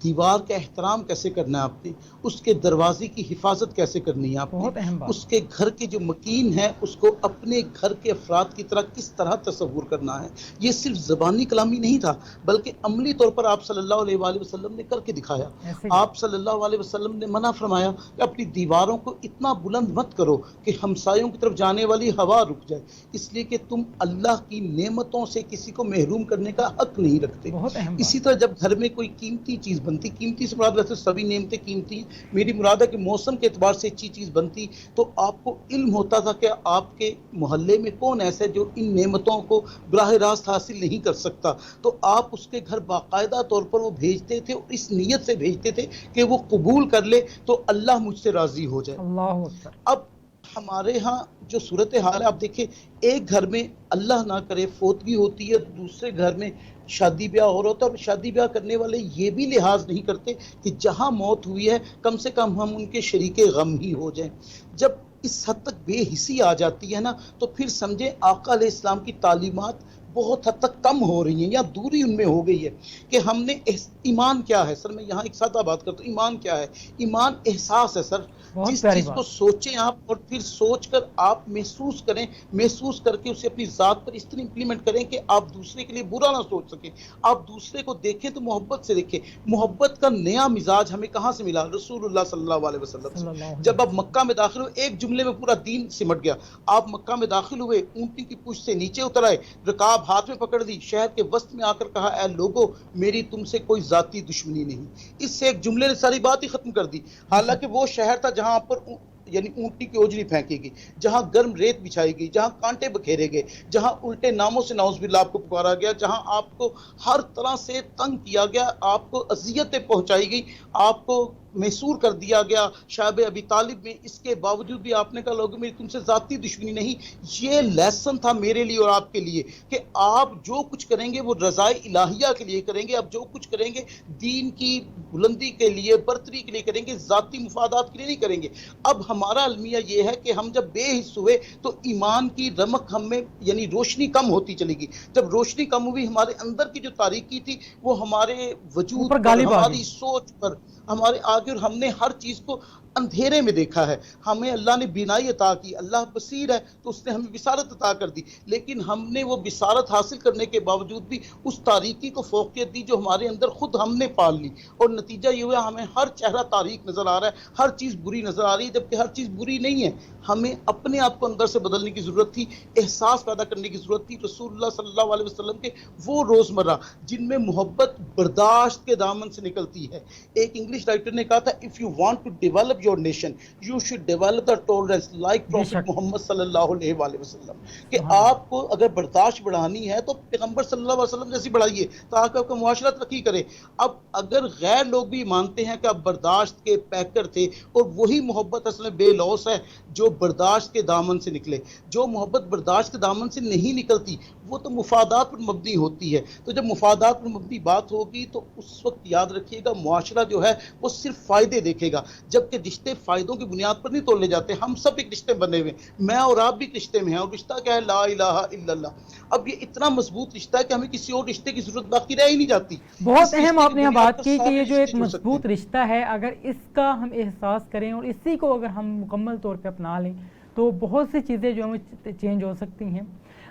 دیوار کا احترام کیسے کرنا ہے، آپ نے اس کے دروازے کی حفاظت کیسے کرنی ہے، آپ بہت اہم نے بات۔ اس کے گھر کے جو مکین ہے اس کو اپنے گھر کے افراد کی طرح کس طرح تصور کرنا ہے۔ یہ صرف زبانی کلامی نہیں تھا بلکہ عملی طور پر آپ صلی اللہ علیہ وآلہ وسلم نے کر کے دکھایا۔ آپ صلی اللہ علیہ وسلم نے منع فرمایا کہ اپنی دیواروں کو اتنا بلند مت کرو کہ ہمسایوں کی طرف جانے والی ہوا رک جائے، اس لیے کہ تم اللہ کی نعمتوں سے کسی کو محروم کرنے کا حق نہیں رکھتے۔ بہت اہم اسی طرح جب گھر میں کوئی قیمتی چیز بنتی، قیمتی سے مراد ویسے سبھی نعمتیں قیمتی ہیں، میری مراد ہے کہ موسم کے اعتبار سے اچھی چیز بنتی تو آپ کو علم ہوتا تھا کہ آپ کے محلے میں کون ایسا ہے جو ان نعمتوں کو براہ راست حاصل نہیں کر سکتا، تو آپ اس کے گھر باقاعدہ طور پر وہ بھیجتے تھے اور اس نیت سے بھیجتے تھے کہ وہ قبول کر لے تو اللہ مجھ سے راضی ہو جائے۔ اللہ اکبر۔ اب ہمارے ہاں جو صورتحال ہے، آپ دیکھیں ایک گھر میں اللہ نہ کرے فوتگی ہوتی ہے، دوسرے گھر میں شادی بیاہ ہو رہا ہوتا ہے، اور شادی بیاہ کرنے والے یہ بھی لحاظ نہیں کرتے کہ جہاں موت ہوئی ہے کم سے کم ہم ان کے شریک غم ہی ہو جائیں۔ جب اس حد تک بے حسی آ جاتی ہے نا تو پھر سمجھیں آقا علیہ السلام کی تعلیمات بہت حد تک کم ہو رہی ہیں یا دوری ان میں ہو گئی ہے کہ ہم نے ایمان کیا ہے۔ سر میں یہاں ایک سادہ بات کرتا ہوں، ایمان کیا ہے؟ ایمان احساس ہے سر، جس چیز کو سوچیں آپ اور پھر سوچ کر آپ محسوس کریں، محسوس کر کے اسے اپنی ذات پر اس طرح امپلیمنٹ کریں کہ آپ دوسرے کے لیے برا نہ سوچ سکیں، آپ دوسرے کو دیکھیں تو محبت سے دیکھیں۔ محبت کا نیا مزاج ہمیں کہاں سے ملا؟ رسول اللہ صلی اللہ علیہ وسلم سے۔ جب آپ مکہ میں داخل ہوئے ایک جملے میں پورا دین سمٹ گیا۔ آپ مکہ میں داخل ہوئے، اونٹی کی پشت سے نیچے اتر آئے، رکاب ہاتھ میں پکڑ دی، شہر کے وسط میں آ کر کہا اے لوگو میری تم سے کوئی ذاتی دشمنی نہیں۔ اس سے ایک جملے نے ساری بات ہی ختم کر دی۔ حالانکہ وہ شہر تھا جہاں پر یعنی اونٹی کی اوجری پھینکی گئی، جہاں گرم ریت بچھائی گئی، جہاں کانٹے بکھیرے گئے، جہاں الٹے ناموں سے نعوذ باللہ آپ کو پکارا گیا، جہاں آپ کو ہر طرح سے تنگ کیا گیا، آپ کو اذیتیں پہنچائی گئی، آپ کو محصور کر دیا گیا شعب ابی طالب میں، اس کے باوجود بھی آپ نے کہا لوگوں میری تم سے ذاتی دشمنی نہیں۔ یہ لیسن تھا میرے لیے اور آپ کے لیے کہ آپ جو کچھ کریں گے وہ رضائے الہیہ کے لیے کریں گے، آپ جو کچھ کریں گے دین کی بلندی کے لیے برتری کے لیے کریں گے، ذاتی مفادات کے لیے نہیں کریں گے۔ اب ہمارا المیہ یہ ہے کہ ہم جب بے حس ہوئے تو ایمان کی رمق ہم میں یعنی روشنی کم ہوتی چلی گئی۔ جب روشنی کم ہوئی ہمارے اندر کی جو تاریکی تھی وہ ہمارے وجود پر، ہماری سوچ پر ہمارے آگے، اور ہم نے ہر چیز کو اندھیرے میں دیکھا ہے۔ ہمیں اللہ نے بینائی عطا کی، اللہ بصیر ہے تو اس نے ہمیں بصارت عطا کر دی، لیکن ہم نے وہ بصارت حاصل کرنے کے باوجود بھی اس تاریکی کو فوقیت دی جو ہمارے اندر خود ہم نے پال لی، اور نتیجہ یہ ہوا ہمیں ہر چہرہ تاریک نظر آ رہا ہے، ہر چیز بری نظر آ رہی ہے، جبکہ ہر چیز بری نہیں ہے۔ ہمیں اپنے آپ کو اندر سے بدلنے کی ضرورت تھی، احساس پیدا کرنے کی ضرورت تھی۔ رسول اللہ صلی اللہ علیہ وسلم کے وہ روزمرہ جن میں محبت برداشت کے دامن سے نکلتی ہے۔ ایک انگلش رائٹر نے کہا تھا if you want to develop your nation. You should develop the tolerance like Prophet شک محمد صلی اللہ علیہ وآلہ وسلم کہ سبحان اللہ آپ کو اگر برداشت بڑھانی ہے تو پیغمبر صلی اللہ علیہ وسلم جیسی بڑھائیے تاکہ آپ کا معاشرہ ترقی کرے. اب اگر غیر لوگ بھی مانتے ہیں کہ آپ برداشت کے پیکر تھے اور وہی محبت اصل میں بے لوث ہے جو برداشت کے دامن سے نکلے. جو محبت برداشت کے دامن سے نہیں نکلتی وہ تو مفادات پر مبنی ہوتی ہے. تو جب مفادات پر مبنی بات ہوگی تو اس وقت یاد رکھیے گا معاشرہ جو ہے وہ صرف فائدے دیکھے گا, جبکہ رشتے فائدوں کی بنیاد پر نہیں تولے جاتے. ہم سب ایک رشتے بنے ہوئے ہیں, میں اور آپ بھی رشتے میں ہیں, اور رشتہ کیا ہے؟ لا الہ الا اللہ. اب یہ اتنا مضبوط رشتہ ہے کہ ہمیں کسی اور رشتے کی ضرورت باقی رہ ہی نہیں جاتی. بہت اس اہم رشتے آپ نے یہاں بنیاد بات پر کی کہ سارے یہ جو رشتے ایک جڑ سکتے ہیں. مضبوط رشتہ ہے, اگر اس کا ہم احساس کریں اور اسی کو اگر ہم مکمل طور پہ اپنا لیں تو بہت سی چیزیں جو ہیں چینج ہو سکتی ہیں.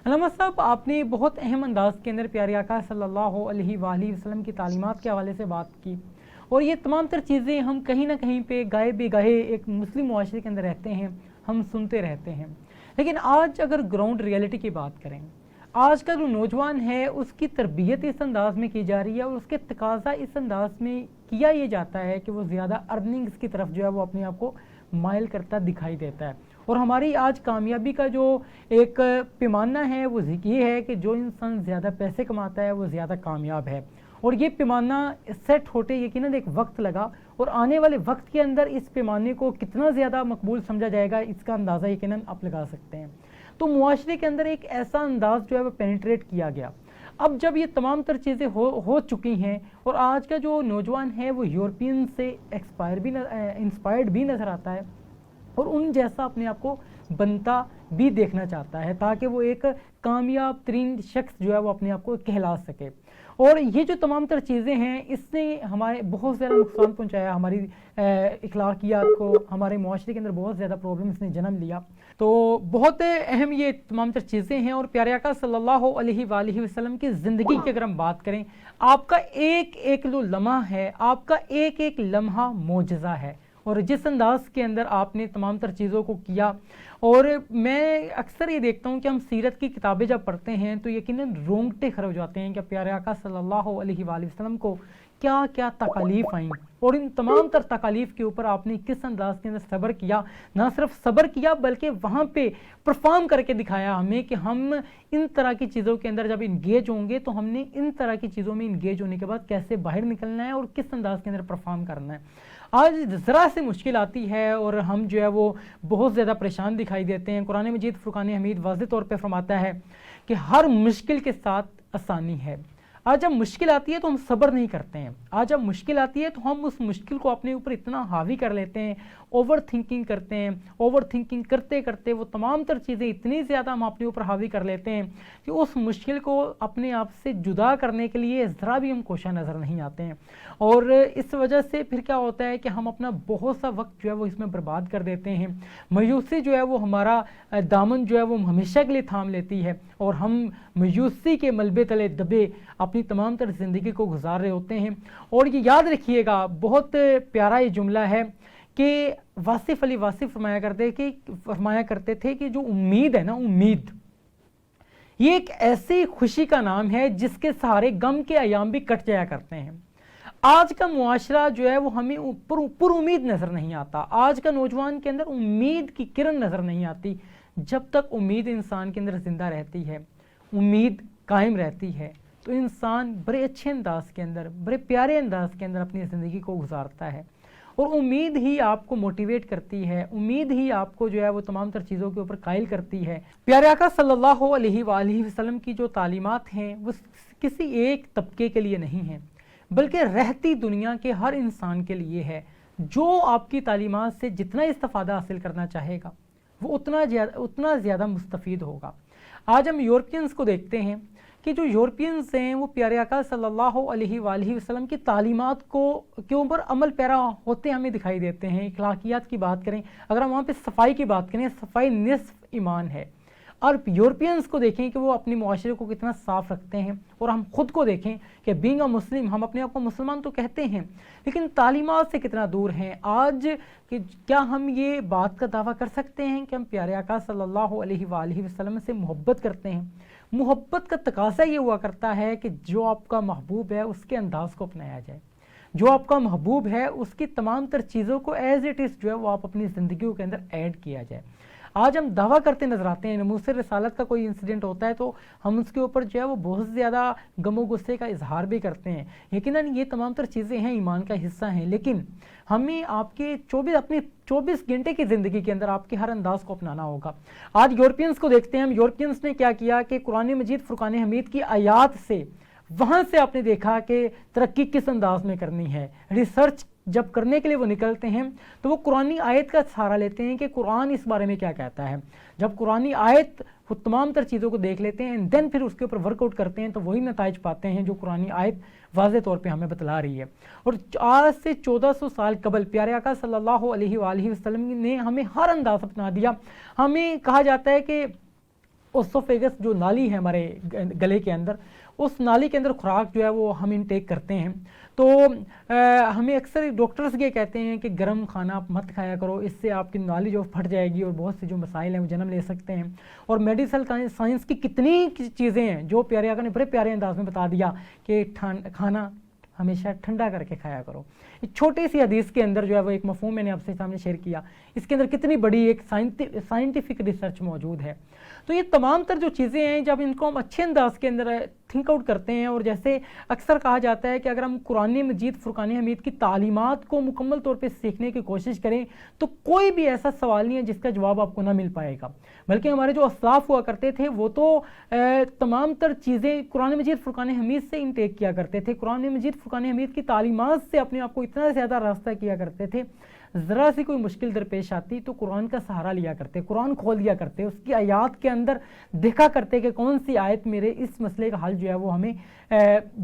علامہ صاحب, آپ نے بہت اہم انداز کے اندر پیارے آقا صلی اللہ علیہ وآلہ وسلم کی تعلیمات کے حوالے سے بات کی, اور یہ تمام تر چیزیں ہم کہیں نہ کہیں پہ گاہے بے گاہے ایک مسلم معاشرے کے اندر رہتے ہیں, ہم سنتے رہتے ہیں. لیکن آج اگر گراؤنڈ ریئلٹی کی بات کریں, آج کا جو نوجوان ہے اس کی تربیت اس انداز میں کی جا رہی ہے اور اس کے تقاضا اس انداز میں کیا یہ جاتا ہے کہ وہ زیادہ ارننگز کی طرف جو ہے وہ اپنے آپ کو مائل کرتا دکھائی دیتا ہے. اور ہماری آج کامیابی کا جو ایک پیمانہ ہے وہ یہ ہے کہ جو انسان زیادہ پیسے کماتا ہے وہ زیادہ کامیاب ہے, اور یہ پیمانہ سیٹ ہوتے یقیناً ایک وقت لگا, اور آنے والے وقت کے اندر اس پیمانے کو کتنا زیادہ مقبول سمجھا جائے گا اس کا اندازہ یقیناً آپ لگا سکتے ہیں. تو معاشرے کے اندر ایک ایسا انداز جو ہے وہ پینیٹریٹ کیا گیا. اب جب یہ تمام تر چیزیں ہو چکی ہیں اور آج کا جو نوجوان ہے وہ یورپین سے انسپائرڈ بھی نظر آتا ہے اور ان جیسا اپنے آپ کو بنتا بھی دیکھنا چاہتا ہے تاکہ وہ ایک کامیاب ترین شخص جو ہے وہ اپنے آپ کو کہلا سکے. اور یہ جو تمام تر چیزیں ہیں اس نے ہمارے بہت زیادہ نقصان پہنچایا, ہماری اخلاقیات کو, ہمارے معاشرے کے اندر بہت زیادہ پرابلمس نے جنم لیا. تو بہت اہم یہ تمام تر چیزیں ہیں. اور پیارے آقا صلی اللہ علیہ وآلہ وسلم کی زندگی کی اگر ہم بات کریں, آپ کا ایک ایک جو لمحہ ہے, آپ کا ایک ایک لمحہ معجزہ ہے, اور جس انداز کے اندر آپ نے تمام تر چیزوں کو کیا. اور میں اکثر یہ دیکھتا ہوں کہ ہم سیرت کی کتابیں جب پڑھتے ہیں تو یقیناً رونگٹے کھڑے ہو جاتے ہیں کہ پیارے آقا صلی اللہ علیہ وآلہ وسلم کو کیا کیا تکالیف آئیں, اور ان تمام تر تکالیف کے اوپر آپ نے کس انداز کے اندر صبر کیا. نہ صرف صبر کیا بلکہ وہاں پہ پرفارم کر کے دکھایا ہمیں کہ ہم ان طرح کی چیزوں کے اندر جب انگیج ہوں گے تو ہم نے ان طرح کی چیزوں میں انگیج ہونے کے بعد کیسے باہر نکلنا ہے اور کس انداز کے اندر پرفارم کرنا ہے. آج ذرا سے مشکل آتی ہے اور ہم جو ہے وہ بہت زیادہ پریشان دکھائی دیتے ہیں. قرآن مجید فرقان حمید واضح طور پہ فرماتا ہے کہ ہر مشکل کے ساتھ آسانی ہے. آج جب مشکل آتی ہے تو ہم صبر نہیں کرتے ہیں, آج جب مشکل آتی ہے تو ہم اس مشکل کو اپنے اوپر اتنا حاوی کر لیتے ہیں, اوور تھنکنگ کرتے ہیں, اوور تھنکنگ کرتے کرتے وہ تمام تر چیزیں اتنی زیادہ ہم اپنے اوپر حاوی کر لیتے ہیں کہ اس مشکل کو اپنے آپ سے جدا کرنے کے لیے ذرا بھی ہم کوشاں نظر نہیں آتے ہیں. اور اس وجہ سے پھر کیا ہوتا ہے کہ ہم اپنا بہت سا وقت جو ہے وہ اس میں برباد کر دیتے ہیں. مایوسی جو ہے وہ ہمارا دامن جو ہے وہ ہمیشہ کے لیے تھام لیتی ہے اور ہم مایوسی کے ملبے تلے دبے اپنی تمام تر زندگی کو گزار رہے ہوتے ہیں. اور یہ یاد رکھیے گا, بہت پیارا یہ جملہ ہے کہ واصف علی واصف فرمایا کرتے تھے کہ جو امید ہے نا, امید یہ ایک ایسی خوشی کا نام ہے جس کے سہارے غم کے ایام بھی کٹ جایا کرتے ہیں. آج کا معاشرہ جو ہے وہ ہمیں پر امید نظر نہیں آتا. آج کا نوجوان کے اندر امید کی کرن نظر نہیں آتی. جب تک امید انسان کے اندر زندہ رہتی ہے, امید قائم رہتی ہے, تو انسان بڑے اچھے انداز کے اندر, بڑے پیارے انداز کے اندر اپنی زندگی کو گزارتا ہے. اور امید ہی آپ کو موٹیویٹ کرتی ہے, امید ہی آپ کو جو ہے وہ تمام تر چیزوں کے اوپر قائل کرتی ہے. پیارے آقا صلی اللہ علیہ وآلہ وسلم کی جو تعلیمات ہیں وہ کسی ایک طبقے کے لیے نہیں ہیں بلکہ رہتی دنیا کے ہر انسان کے لیے ہے. جو آپ کی تعلیمات سے جتنا استفادہ حاصل کرنا چاہے گا وہ اتنا زیادہ مستفید ہوگا. آج ہم یورپینز کو دیکھتے ہیں کہ جو یورپینز ہیں وہ پیارے آقا صلی اللہ علیہ وآلہ وسلم کی تعلیمات کے اوپر عمل پیرا ہوتے ہمیں دکھائی دیتے ہیں. اخلاقیات کی بات کریں, اگر ہم وہاں پہ صفائی کی بات کریں, صفائی نصف ایمان ہے. اور یورپینز کو دیکھیں کہ وہ اپنے معاشرے کو کتنا صاف رکھتے ہیں, اور ہم خود کو دیکھیں کہ بینگ اے مسلم, ہم اپنے آپ کو مسلمان تو کہتے ہیں لیکن تعلیمات سے کتنا دور ہیں. آج کہ کیا ہم یہ بات کا دعویٰ کر سکتے ہیں کہ ہم پیارے آقا صلی اللہ علیہ وآلہ وسلم سے محبت کرتے ہیں؟ محبت کا تقاضا یہ ہوا کرتا ہے کہ جو آپ کا محبوب ہے اس کے انداز کو اپنایا جائے. جو آپ کا محبوب ہے اس کی تمام تر چیزوں کو ایز اٹ از جو ہے وہ آپ اپنی زندگیوں کے اندر ایڈ کیا جائے۔ آج ہم دعویٰ کرتے نظر آتے ہیں، نموذج رسالت کا کوئی انسیڈنٹ ہوتا ہے تو ہم اس کے اوپر جو ہے وہ بہت زیادہ غم و غصے کا اظہار بھی کرتے ہیں۔ یقیناً یہ تمام تر چیزیں ہیں، ایمان کا حصہ ہیں، لیکن ہمیں آپ کے اپنی 24 گھنٹے کی زندگی کے اندر آپ کے ہر انداز کو اپنانا ہوگا۔ آج یورپینز کو دیکھتے ہیں ہم، یورپینز نے کیا کیا کہ قرآن مجید فرقان حمید کی آیات سے وہاں سے آپ نے دیکھا کہ ترقی کس انداز میں کرنی ہے۔ ریسرچ جب کرنے کے لیے وہ نکلتے ہیں تو وہ قرآنی آیت کا سہارا لیتے ہیں کہ قرآن اس بارے میں کیا کہتا ہے۔ جب قرآنی آیت وہ تمام تر چیزوں کو دیکھ لیتے ہیں دین پھر اس کے اوپر ورک آؤٹ کرتے ہیں تو وہی نتائج پاتے ہیں جو قرآنی آیت واضح طور پہ ہمیں بتلا رہی ہے۔ اور آج سے 1400 سال قبل پیارے آقا صلی اللہ علیہ وآلہ وسلم نے ہمیں ہر انداز اپنا دیا۔ ہمیں کہا جاتا ہے کہ اوسوفیگس جو نالی ہے ہمارے گلے کے اندر، اس نالی کے اندر خوراک جو ہے وہ ہم انٹیک کرتے ہیں، تو ہمیں اکثر ڈاکٹرز یہ کہتے ہیں کہ گرم کھانا آپ مت کھایا کرو، اس سے آپ کی نالی جو پھٹ جائے گی اور بہت سے جو مسائل ہیں وہ جنم لے سکتے ہیں۔ اور میڈیسل سائنس کی کتنی چیزیں ہیں جو پیارے آقا نے بڑے پیارے انداز میں بتا دیا کہ کھانا ہمیشہ ٹھنڈا کر کے کھایا کرو۔ ایک چھوٹی سی حدیث کے اندر جو ہے وہ ایک مفہوم میں نے آپ سے سامنے شیئر کیا، اس کے اندر کتنی بڑی ایک سائنٹیفک ریسرچ موجود ہے۔ تو یہ تمام تر جو چیزیں ہیں جب ان کو ہم اچھے انداز کے اندر تھنک آؤٹ کرتے ہیں، اور جیسے اکثر کہا جاتا ہے کہ اگر ہم قرآن مجید فرقان حمید کی تعلیمات کو مکمل طور پہ سیکھنے کی کوشش کریں تو کوئی بھی ایسا سوال نہیں ہے جس کا جواب آپ کو نہ مل پائے گا، بلکہ ہمارے جو اسلاف ہوا کرتے تھے وہ تو تمام تر چیزیں قرآن مجید فرقان حمید سے انٹیک کیا کرتے تھے، قرآن مجید فرقان حمید کی تعلیمات سے اپنے آپ کو اتنا زیادہ راستہ کیا کرتے تھے، ذرا سی کوئی مشکل درپیش آتی تو قرآن کا سہارا لیا کرتے، قرآن کھول دیا کرتے، اس کی آیات کے اندر دیکھا کرتے کہ کون سی آیت میرے اس مسئلے کا حل جو ہے وہ ہمیں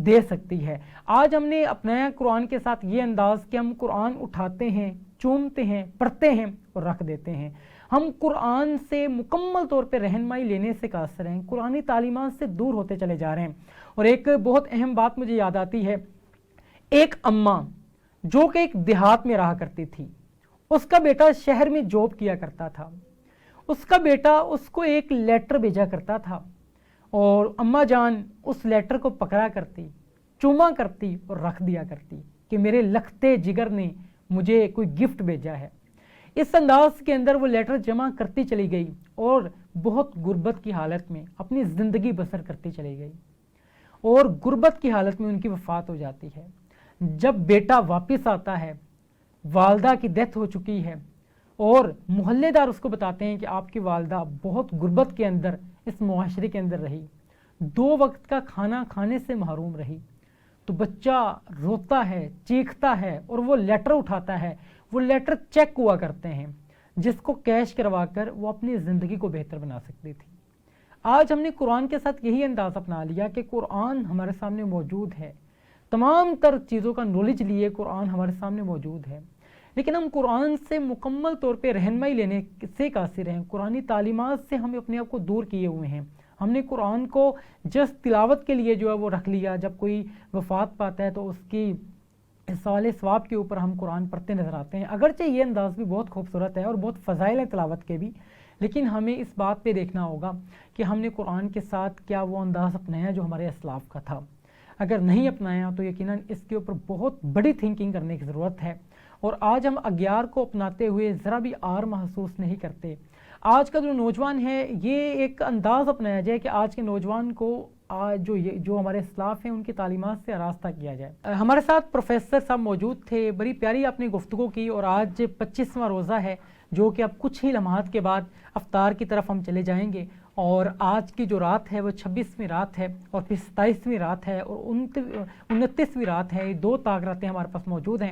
دے سکتی ہے۔ آج ہم نے اپنایا قرآن کے ساتھ یہ انداز کہ ہم قرآن اٹھاتے ہیں، چومتے ہیں، پڑھتے ہیں اور رکھ دیتے ہیں۔ ہم قرآن سے مکمل طور پہ رہنمائی لینے سے قاصر ہیں، قرآنی تعلیمات سے دور ہوتے چلے جا رہے ہیں۔ اور ایک بہت اہم بات مجھے یاد آتی ہے، ایک اماں جو کہ ایک دیہات میں رہا کرتی تھی، اس کا بیٹا شہر میں جاب کیا کرتا تھا، اس کا بیٹا اس کو ایک لیٹر بھیجا کرتا تھا اور اماں جان اس لیٹر کو پکڑا کرتی، چوما کرتی اور رکھ دیا کرتی کہ میرے لختے جگر نے مجھے کوئی گفٹ بھیجا ہے۔ اس انداز کے اندر وہ لیٹر جمع کرتی چلی گئی اور بہت غربت کی حالت میں اپنی زندگی بسر کرتی چلی گئی، اور غربت کی حالت میں ان کی وفات ہو جاتی ہے۔ جب بیٹا واپس آتا ہے، والدہ کی ڈیتھ ہو چکی ہے، اور محلے دار اس کو بتاتے ہیں کہ آپ کی والدہ بہت غربت کے اندر اس معاشرے کے اندر رہی، 2 وقت کا کھانا کھانے سے محروم رہی، تو بچہ روتا ہے، چیختا ہے اور وہ لیٹر اٹھاتا ہے۔ وہ لیٹر چیک ہوا کرتے ہیں جس کو کیش کروا کر وہ اپنی زندگی کو بہتر بنا سکتی تھی۔ آج ہم نے قرآن کے ساتھ یہی انداز اپنا لیا کہ قرآن ہمارے سامنے موجود ہے، تمام تر چیزوں کا نالج لیے قرآن ہمارے سامنے موجود ہے، لیکن ہم قرآن سے مکمل طور پہ رہنمائی لینے سے قاصر ہیں، قرآنی تعلیمات سے ہم اپنے آپ کو دور کیے ہوئے ہیں۔ ہم نے قرآن کو جس تلاوت کے لیے جو ہے وہ رکھ لیا، جب کوئی وفات پاتا ہے تو اس کی سوال ثواب کے اوپر ہم قرآن پڑھتے نظر آتے ہیں۔ اگرچہ یہ انداز بھی بہت خوبصورت ہے اور بہت فضائل ہے تلاوت کے بھی، لیکن ہمیں اس بات پہ دیکھنا ہوگا کہ ہم نے قرآن کے ساتھ کیا وہ انداز اپنایا جو ہمارے اسلاف کا تھا۔ اگر نہیں اپنایا تو یقیناً اس کے اوپر بہت بڑی تھنکنگ کرنے کی ضرورت ہے، اور آج ہم اغیار کو اپناتے ہوئے ذرا بھی آر محسوس نہیں کرتے۔ آج کا جو نوجوان ہے یہ ایک انداز اپنایا جائے کہ آج کے نوجوان کو جو ہمارے اسلاف ہیں ان کی تعلیمات سے آراستہ کیا جائے۔ ہمارے ساتھ پروفیسر صاحب موجود تھے، بڑی پیاری آپ نے گفتگو کی، اور آج 25واں روزہ ہے جو کہ اب کچھ ہی لمحات کے بعد افطار کی طرف ہم چلے جائیں گے، اور آج کی جو رات ہے وہ 26ویں رات ہے، اور پھر 27ویں رات ہے اور 29ویں رات ہے۔ یہ 2 طاق راتیں ہمارے پاس موجود ہیں۔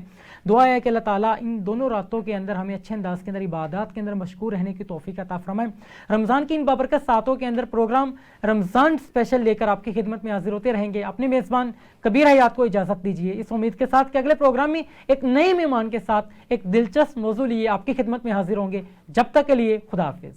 دعا ہے کہ اللہ تعالیٰ ان دونوں راتوں کے اندر ہمیں اچھے انداز کے اندر عبادات کے اندر مشغول رہنے کی توفیق عطا فرمائے۔ رمضان کی ان بابرکت ساعتوں کے اندر پروگرام رمضان اسپیشل لے کر آپ کی خدمت میں حاضر ہوتے رہیں گے۔ اپنے میزبان کبیر حیات کو اجازت دیجیے، اس امید کے ساتھ کہ اگلے پروگرام میں ایک نئے مہمان کے ساتھ ایک دلچسپ موضوع لیے آپ کی خدمت میں حاضر ہوں گے۔ جب تک کے لیے خدا حافظ۔